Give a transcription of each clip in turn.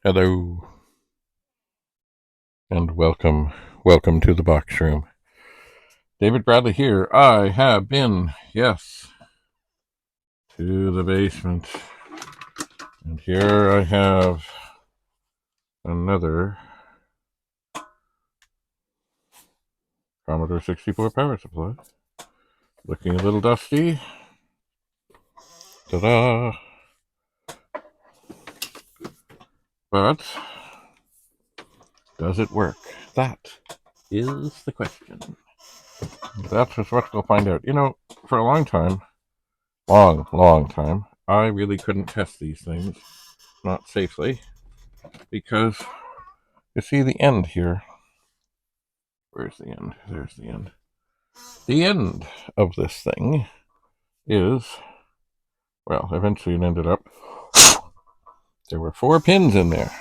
Hello and welcome to the box room. David Bradley here. I have been, yes, to the basement. And here I have another Commodore 64 power supply. Looking a little dusty. Ta-da! But does it work? That is the question. That's just what we'll find out. You know, for a long time, long time, I really couldn't test these things, not safely, because you see the end here. Where's the end? There's the end. The end of this thing is, well, eventually it ended up, there were 4 pins in there.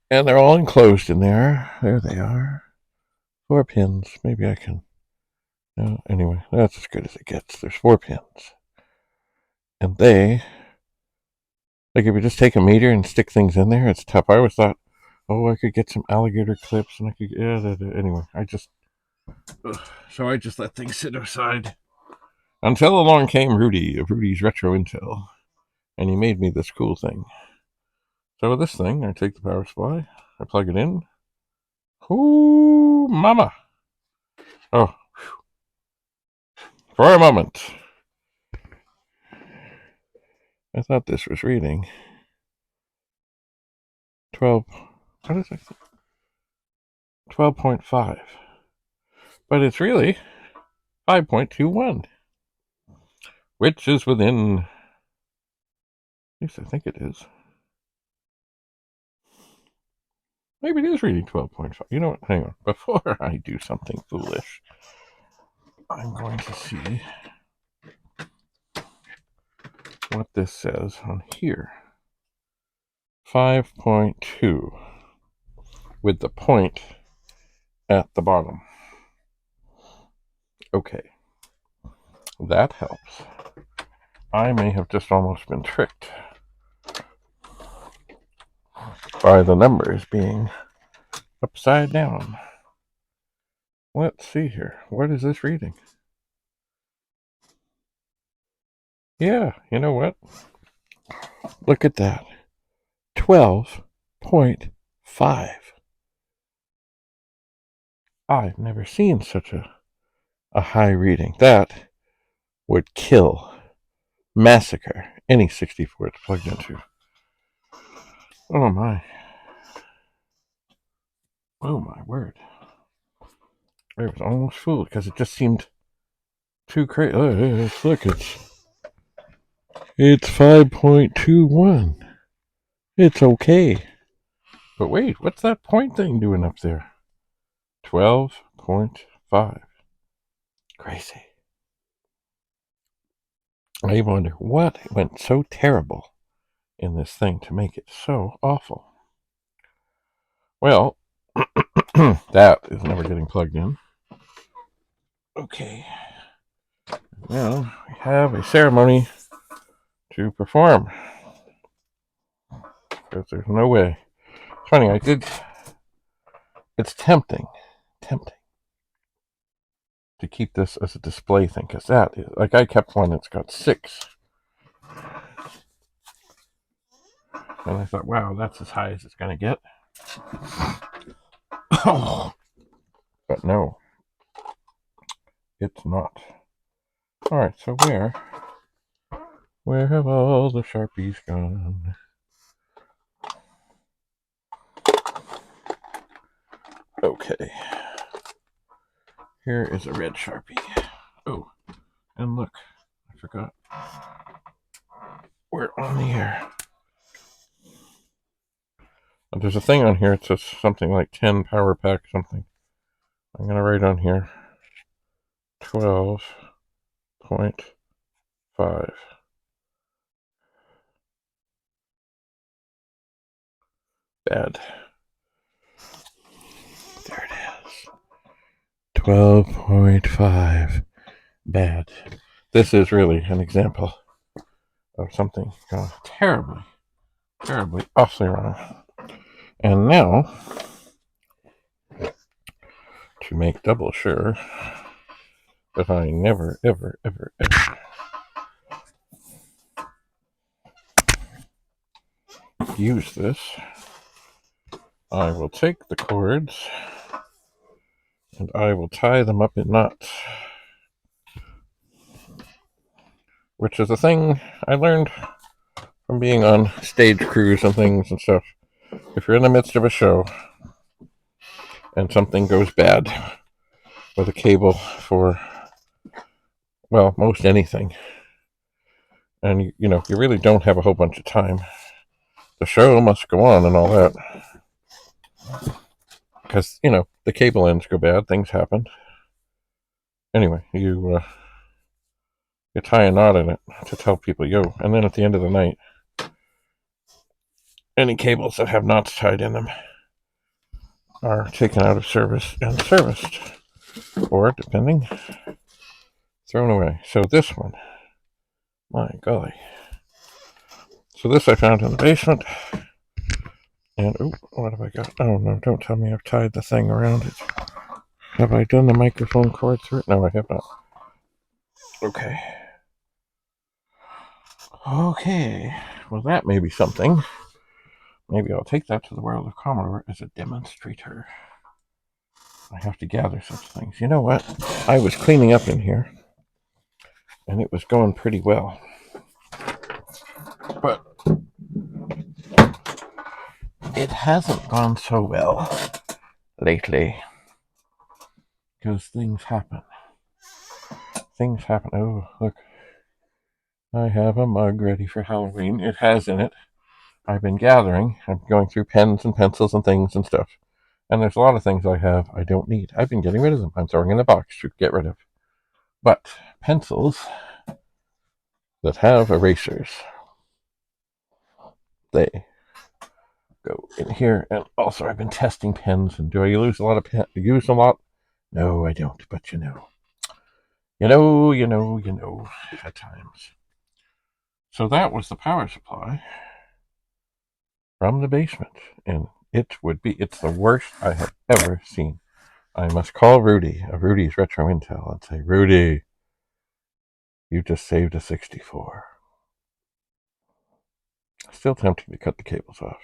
And they're all enclosed in there. There they are. 4 pins. Maybe I can. No, anyway, that's as good as it gets. There's 4 pins. And they, like if you just take a meter and stick things in there, it's tough. I always thought, oh, I could get some alligator clips and I could, anyway, so I just let things sit aside. Until along came Rudy of Rudy's Retro Intel, and he made me this cool thing. So with this thing, I take the power supply, I plug it in. Ooh, mama! Oh, for a moment, I thought this was reading 12. What is it? 12.5, but it's really 5.21, which is within. At least I think it is. Maybe it is reading 12.5. You know what? Hang on. Before I do something foolish, I'm going to see what this says on here. 5.2 with the point at the bottom. Okay, that helps. I may have just almost been tricked by the numbers being upside down. Let's see here. What is this reading? Yeah, you know what? Look at that. 12.5. I've never seen such a high reading. That would kill, massacre any 64 it's plugged into. Oh my. Oh my word. I was almost fooled because it just seemed too crazy. Look, it's 5.21. It's okay. But wait, what's that point thing doing up there? 12.5. Crazy. I wonder what went so terrible in this thing to make it so awful. Well, that is never getting plugged in. Okay. Now we have a ceremony to perform. Because there's no way. It's funny, it's tempting to keep this as a display thing, because that is, like I kept one that's got 6. And I thought, wow, that's as high as it's going to get. But no, it's not. Alright, so where have all the Sharpies gone? Okay. Here is a red Sharpie. Oh, and look, I forgot. We're on the air. And there's a thing on here, it says something like 10 power pack something. I'm going to write on here 12.5. Bad. There it is. 12.5. Bad. This is really an example of something gone terribly terribly, awfully wrong. And now, to make double sure that I never, ever, ever, ever use this, I will take the cords and I will tie them up in knots, which is a thing I learned from being on stage crews and things and stuff. If you're in the midst of a show and something goes bad with a cable for, well, most anything, and you really don't have a whole bunch of time, the show must go on and all that, because the cable ends go bad, things happen. Anyway, you tie a knot in it to tell people, yo, and then at the end of the night, any cables that have knots tied in them are taken out of service and serviced, or depending, thrown away. So this one, my golly. So this I found in the basement, and what have I got? Oh no, don't tell me I've tied the thing around it. Have I done the microphone cord through it? No, I have not. Okay. Well, that may be something. Maybe I'll take that to the World of Commodore as a demonstrator. I have to gather such things. You know what? I was cleaning up in here, and it was going pretty well. But it hasn't gone so well lately, because things happen. Oh, look. I have a mug ready for Halloween. It has in it. I've been gathering. I'm going through pens and pencils and things and stuff. And there's a lot of things I have I don't need. I've been getting rid of them. I'm throwing in a box to get rid of. But pencils that have erasers, they go in here. And also, I've been testing pens. And do I use a lot of use a lot? No, I don't. But you know, at times. So that was the power supply from the basement, and it's the worst I have ever seen. I must call Rudy of Rudy's Retro Intel and say, Rudy, you just saved a 64. Still tempting to cut the cables off,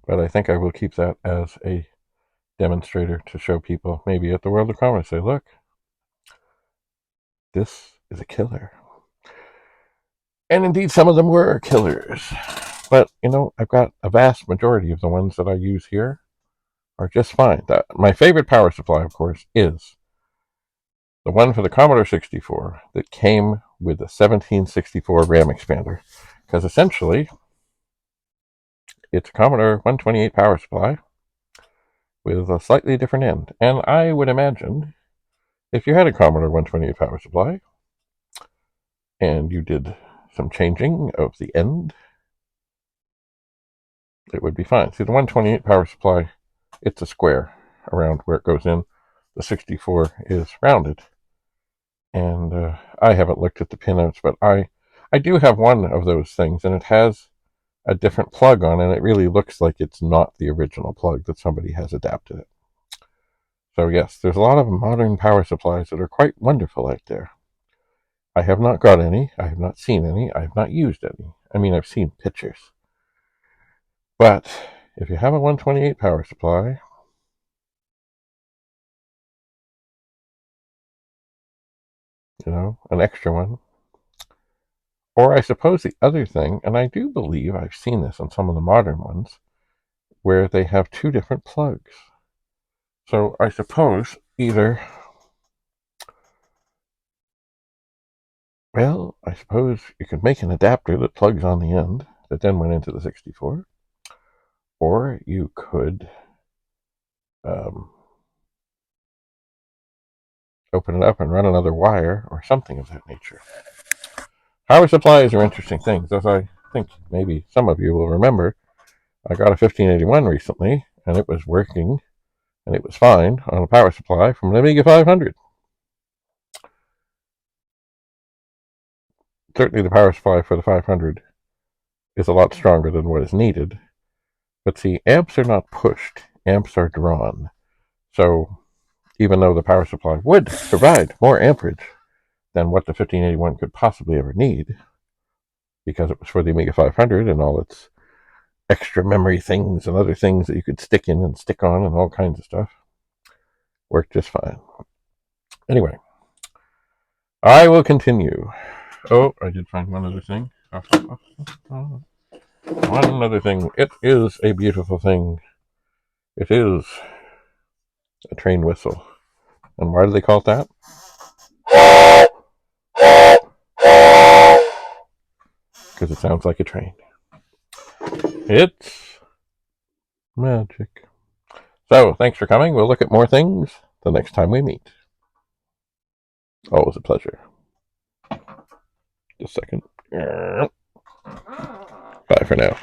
but I think I will keep that as a demonstrator to show people, maybe at the World of Commerce, say, look, this is a killer. And indeed, some of them were killers. But, I've got a vast majority of the ones that I use here are just fine. My favorite power supply, of course, is the one for the Commodore 64 that came with the 1764 RAM expander. Because essentially, it's a Commodore 128 power supply with a slightly different end. And I would imagine if you had a Commodore 128 power supply and you did some changing of the end, it would be fine. See, the 128 power supply, it's a square around where it goes in. The 64 is rounded. And I haven't looked at the pinouts, but I do have one of those things, and it has a different plug on, and it really looks like it's not the original plug, that somebody has adapted it. So yes, there's a lot of modern power supplies that are quite wonderful out there. I have not got any. I have not seen any. I have not used any. I mean, I've seen pictures. But if you have a 128 power supply, an extra one, or I suppose the other thing, and I do believe I've seen this on some of the modern ones, where they have two different plugs. So I suppose either, well, I suppose you could make an adapter that plugs on the end that then went into the 64, or you could open it up and run another wire or something of that nature. Power supplies are interesting things. As I think maybe some of you will remember, I got a 1581 recently, and it was working, and it was fine on a power supply from an Amiga 500. Certainly the power supply for the 500 is a lot stronger than what is needed. But see, amps are not pushed, amps are drawn. So even though the power supply would provide more amperage than what the 1581 could possibly ever need, because it was for the Amiga 500 and all its extra memory things and other things that you could stick in and stick on and all kinds of stuff, worked just fine. Anyway, I will continue. Oh, I did find one other thing. One other thing. It is a beautiful thing. It is a train whistle. And why do they call it that? Because it sounds like a train. It's magic. So, thanks for coming. We'll look at more things the next time we meet. Always a pleasure. Just a second. Bye for now.